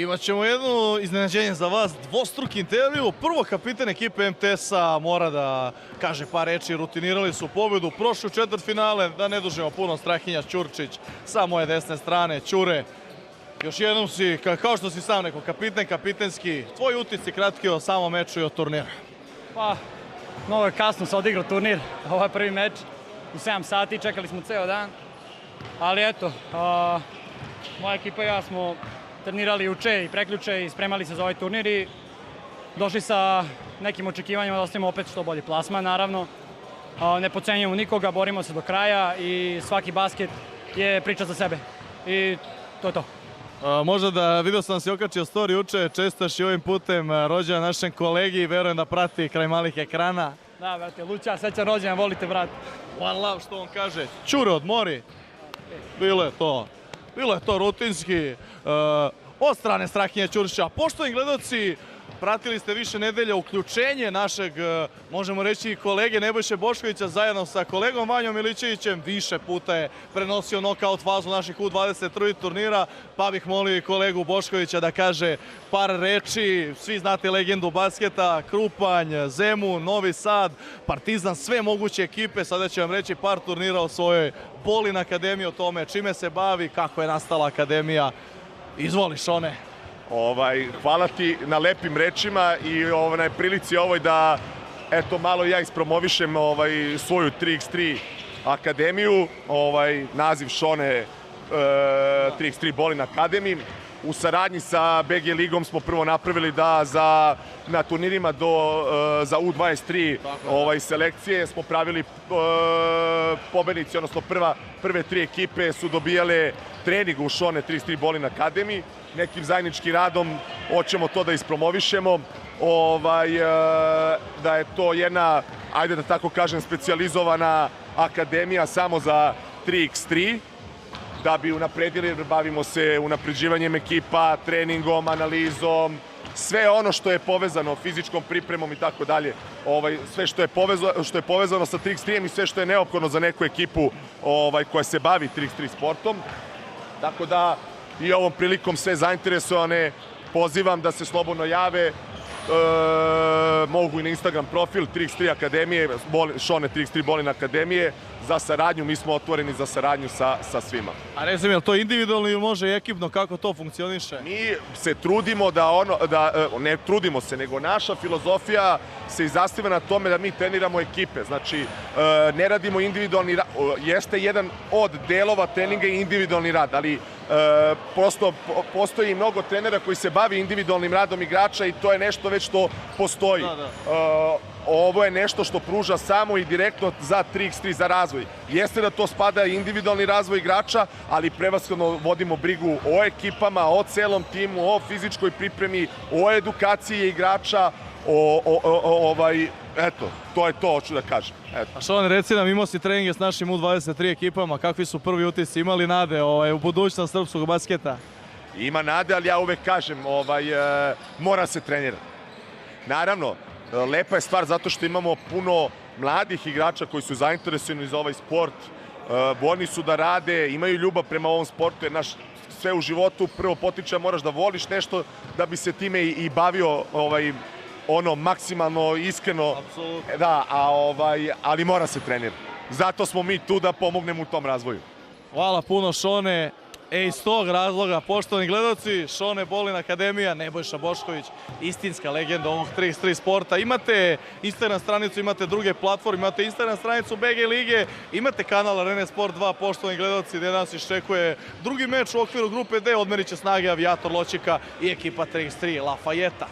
Imaćemo jedno iznenađenje za vas, dvostruki intervju. Prvo, kapitan ekipe MTS-a mora da kaže par reči, rutinirali su pobedu, prošli u četvrtfinale, da ne dužimo puno, Strahinja Ćurčić sa moje desne strane. Ćure, još jednom si, kao što si sam rekao, kapitenski, tvoji utisci kratki o samom meču i o turniru. Pa, mnogo je kasno se odigrao turnir, ovo je prvi meč, u 7 sati, čekali smo ceo dan, ali eto, moja ekipa i ja smo trenirali juče i preključe i spremali se za ovaj turnir i došli sa nekim očekivanjima da ostavimo opet što bolji plasman, naravno. Ne podcenjujemo nikoga, borimo se do kraja i svaki basket je priča za sebe. I to je to. Možda da, vidio sam si okačio story juče, čestaš i ovim putem rođendan našem kolegi i verujem da prati kraj malih ekrana. Da, brate, Luća, srećan rođendan, volite, brat. One love, što on kaže. Ćure, odmori. Bilo je to rutinski. Od strane Strahinje Ćurčića. Poštovani gledaoci, pratili ste više nedelja uključenje našeg, možemo reći, kolege Nebojše Boškovića zajedno sa kolegom Vanjom Milićevićem. Više puta je prenosio nokaut fazu naših U23 turnira, pa bih molio i kolegu Boškovića da kaže par reči. Svi znate legendu basketa, Krupanj, Zemun, Novi Sad, Partizan, sve moguće ekipe. Sada će vam reći par turnira o svojoj Bolin akademiji, o tome čime se bavi, kako je nastala akademija. Izvoli, Šone. Hvala ti na lepim rečima i na prilici ovoj da eto malo ja ispromovišem svoju 3x3 akademiju, naziv Šone 3x3 Bolin Academy. U saradnji sa BG ligom smo prvo napravili da na turnirima za U23 selekcije smo pravili pobednici, odnosno prve tri ekipe su dobijale trening u Šone 3x3 Bolin Academy. Nekim zajedničkim radom hoćemo to da ispromovišemo, da je to jedna, ajde da tako kažem, specijalizovana akademija samo za 3x3, da bi unapredili, bavimo se unapređivanjem ekipa, treningom, analizom, sve ono što je povezano, fizičkom pripremom i tako dalje, sve što je povezano sa 3x3 i sve što je neophodno za neku ekipu koja se bavi 3x3 sportom. Tako da i ovom prilikom sve zainteresovane pozivam da se slobodno jave, mogu i na Instagram profil 3x3 akademije, Šone 3x3 Bolin Akademije, za saradnju, mi smo otvoreni za saradnju sa svima. A recimo, je li to individualno ili može i ekipno, kako to funkcioniše? Mi se trudimo ne trudimo se, nego naša filozofija se i zasniva na tome da mi treniramo ekipe. Znači, ne radimo individualni rad, jeste jedan od delova treninga i individualni rad, ali prosto postoji mnogo trenera koji se bavi individualnim radom igrača i to je nešto već što postoji. Ovo je nešto što pruža samo i direktno za 3x3, za razvoj. Jeste da to spada i individualni razvoj igrača, ali prevashodno vodimo brigu o ekipama, o celom timu, o fizičkoj pripremi, o edukaciji igrača, eto, to je to, hoću da kažem. A Šone, reci nam, imao si treninge s našim U23 ekipama, kakvi su prvi utisci, imali nade u budućnost srpskog basketa? Ima nade, ali ja uvek kažem, mora se trenirati. Naravno, lepa je stvar zato što imamo puno mladih igrača koji su zainteresovani za ovaj sport, voljni su da rade, imaju ljubav prema ovom sportu, jer sve u životu prvo potiče, moraš da voliš nešto da bi se time i bavio maksimalno iskreno. Da, ali mora se trenirati. Zato smo mi tu da pomognemo u tom razvoju. Hvala puno, Šone. Iz tog razloga, poštovani gledaoci, Šone Bolin Akademija, Nebojša Bošković, istinska legenda ovog 3x3 sporta. Imate Instagram stranicu, imate druge platforme, imate Instagram stranicu BG lige, imate kanal Arena Sport 2, poštovani gledaoci, gde nas iščekuje drugi meč u okviru grupe D, odmerit će snage Avijator Loćika i ekipa 3x3 Lafayette.